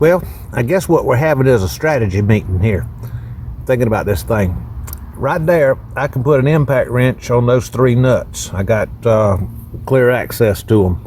Well, I guess what we're having is a strategy meeting here. Thinking about this thing. Right there, I can put an impact wrench on those three nuts. I got clear access to them.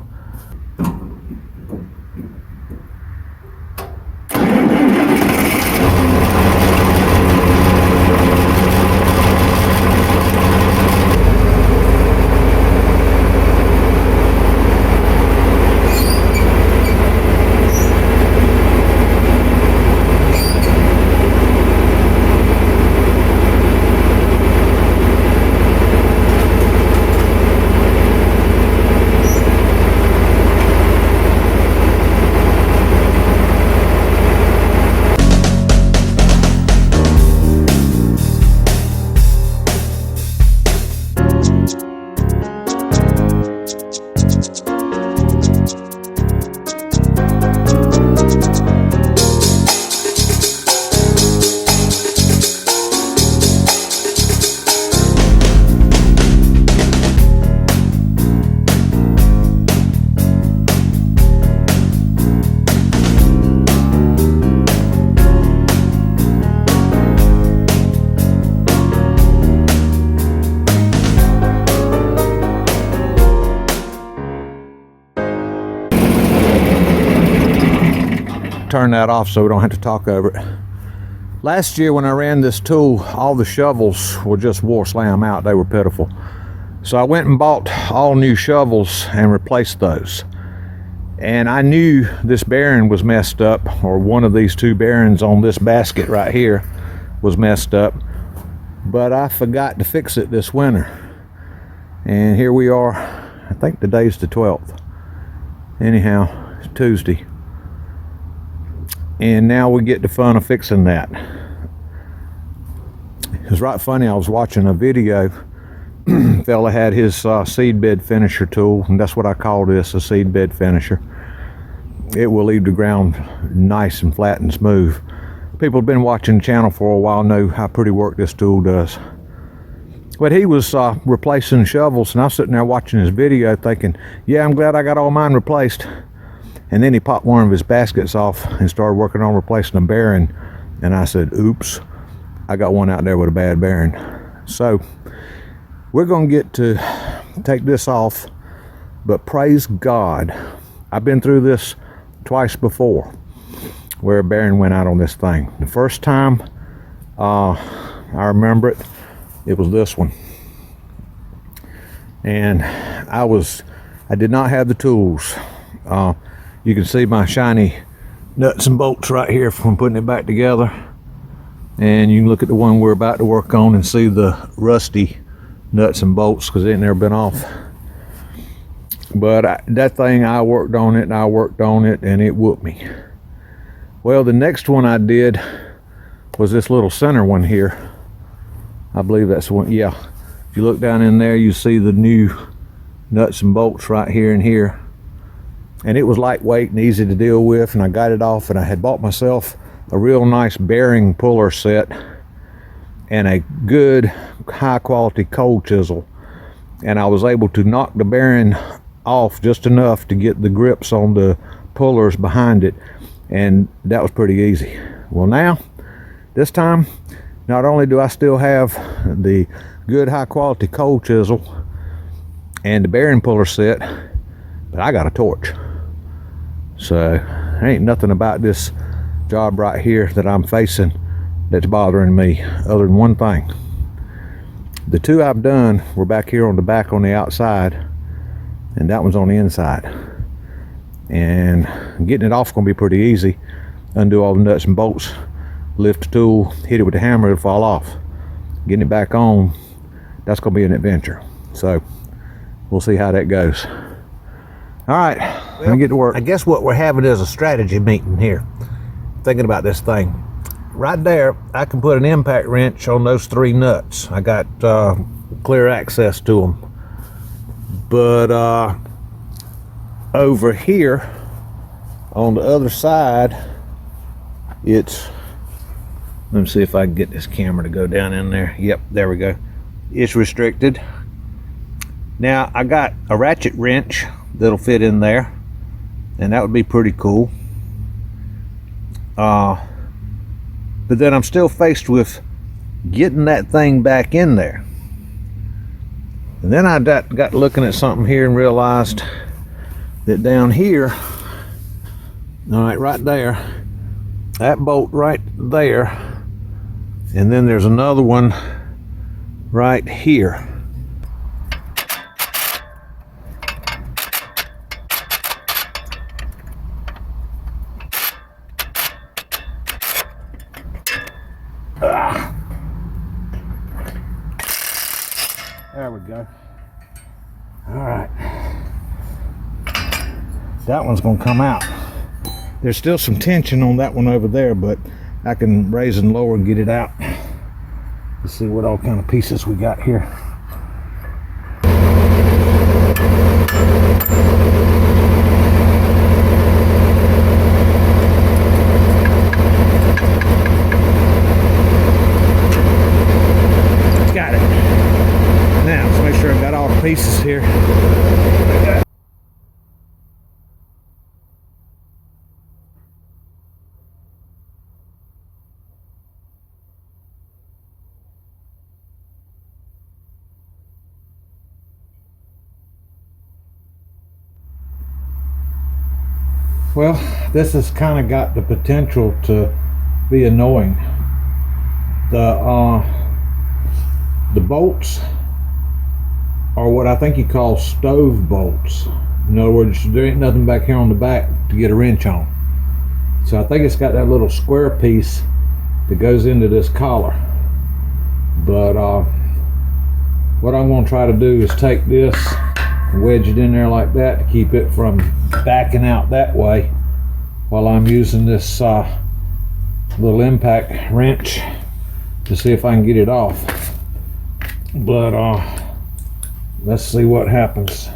Turn that off so we don't have to talk over it. Last year when I ran this tool, all the shovels were just wore slam out. They were pitiful. So I went and bought all new shovels and replaced those. And I knew this bearing was messed up, or one of these two bearings on this basket right here was messed up. But I forgot to fix it this winter. And here we are. I think today's the 12th. Anyhow, it's Tuesday. And now we get the fun of fixing that. It was right funny, I was watching a video. Fella had his seed bed finisher tool, and that's what I call this, a seed bed finisher. It will leave the ground nice and flat and smooth. People have been watching the channel for a while know how pretty work this tool does. But he was replacing shovels, and I was sitting there watching his video thinking, yeah, I'm glad I got all mine replaced. And then he popped one of his baskets off and started working on replacing a bearing. And I said, oops, I got one out there with a bad bearing. So we're going to get to take this off, but praise God, I've been through this twice before where a bearing went out on this thing. The first time, I remember it was this one. And I did not have the tools. You can see my shiny nuts and bolts right here from putting it back together. And you can look at the one we're about to work on and see the rusty nuts and bolts because it ain't never been off. But that thing, I worked on it and it whooped me. Well, the next one I did was this little center one here. I believe that's the one, yeah. If you look down in there, you see the new nuts and bolts right here and here. And it was lightweight and easy to deal with, and I got it off, and I had bought myself a real nice bearing puller set and a good high quality cold chisel, and I was able to knock the bearing off just enough to get the grips on the pullers behind it, and that was pretty easy. Well, now this time, not only do I still have the good high quality cold chisel and the bearing puller set, but I got a torch. So there ain't nothing about this job right here that I'm facing that's bothering me other than one thing. The two I've done were back here on the back on the outside, and that one's on the inside. And getting it off gonna be pretty easy. Undo all the nuts and bolts, lift the tool, hit it with the hammer, it'll fall off. Getting it back on, that's gonna be an adventure. So we'll see how that goes. All right, let me get to work. I guess what we're having is a strategy meeting here. Thinking about this thing. Right there, I can put an impact wrench on those three nuts. I got clear access to them. But over here, on the other side, it's, let me see if I can get this camera to go down in there. Yep, there we go. It's restricted. Now I got a ratchet wrench that'll fit in there, and that would be pretty cool. But then I'm still faced with getting that thing back in there. And then I got looking at something here and realized that down here, all right there, that bolt right there, and then there's another one right here. There we go. All right. That one's gonna come out. There's still some tension on that one over there, but I can raise and lower and get it out. Let's see what all kind of pieces we got here. Got it. Now, let's make sure I got all the pieces here. Well, this has kind of got the potential to be annoying. The bolts are what I think you call stove bolts. In other words, there ain't nothing back here on the back to get a wrench on. So I think it's got that little square piece that goes into this collar. But what I'm going to try to do is take this and wedge it in there like that to keep it from backing out that way while I'm using this little impact wrench to see if I can get it off. But let's see what happens.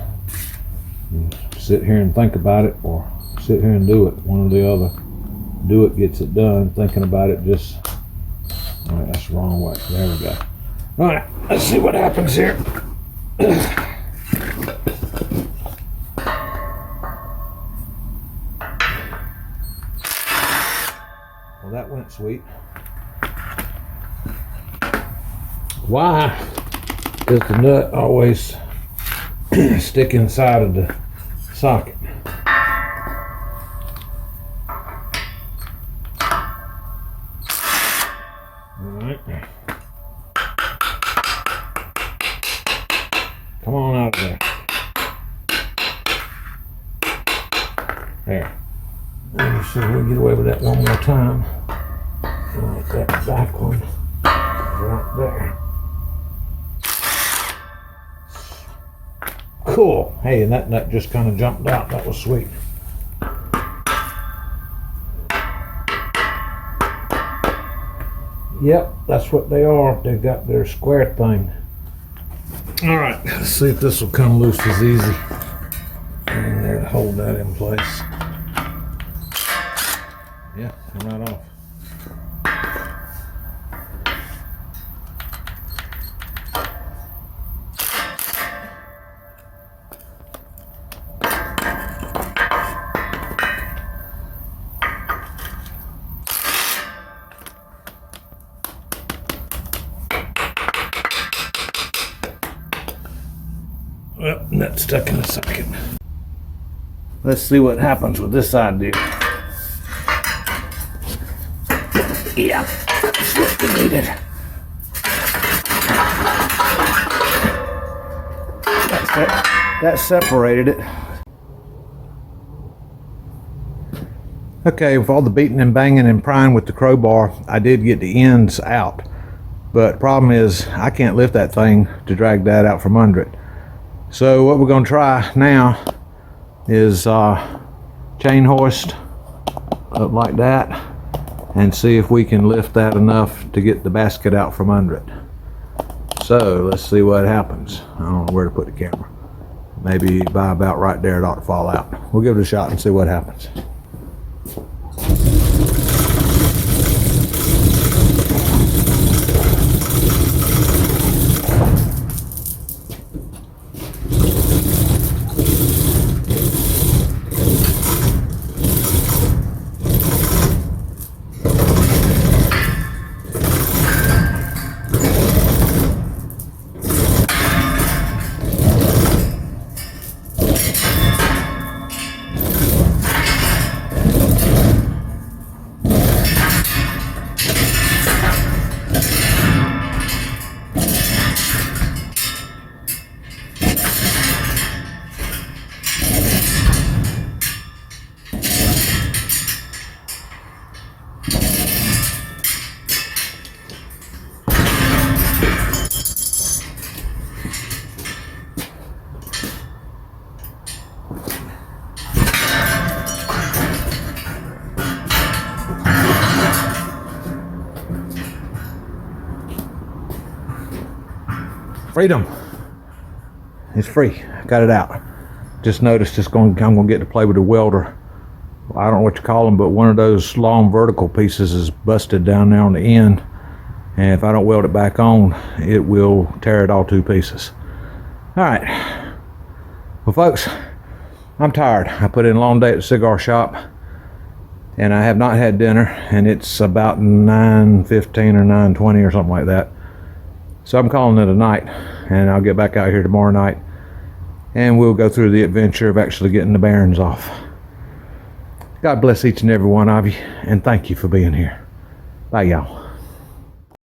Sit here and think about it, or sit here and do it. One or the other. Do it gets it done. Thinking about it just... all right, that's the wrong way. There we go. All right, let's see what happens here. Well, that went sweet. Why does the nut always stick inside of the socket? Alright. Come on out of there. There. Let me see if we can get away with that one more time. Alright, that back one right there. Cool. Hey, and that nut just kind of jumped out. That was sweet. Yep, that's what they are. They got their square thing. All right, let's see if this will come loose as easy. And there to hold that in place. Yeah, come right off. Well, nut stuck in the socket. Let's see what happens with this idea. Yeah, that's what we needed. That separated it. Okay, with all the beating and banging and prying with the crowbar, I did get the ends out. But the problem is, I can't lift that thing to drag that out from under it. So what we're going to try now is chain hoist up like that and see if we can lift that enough to get the basket out from under it. So let's see what happens. I don't know where to put the camera. Maybe by about right there it ought to fall out. We'll give it a shot and see what happens. Freedom. It's free. I got it out. Just noticed I'm gonna get to play with the welder. I don't know what you call them, but one of those long vertical pieces is busted down there on the end. And if I don't weld it back on, it will tear it all to pieces. All right. Well, folks, I'm tired. I put in a long day at the cigar shop, and I have not had dinner, and it's about 9:15 or 9:20 or something like that. So I'm calling it a night, and I'll get back out here tomorrow night, and we'll go through the adventure of actually getting the bearings off. God bless each and every one of you, and thank you for being here. Bye, y'all.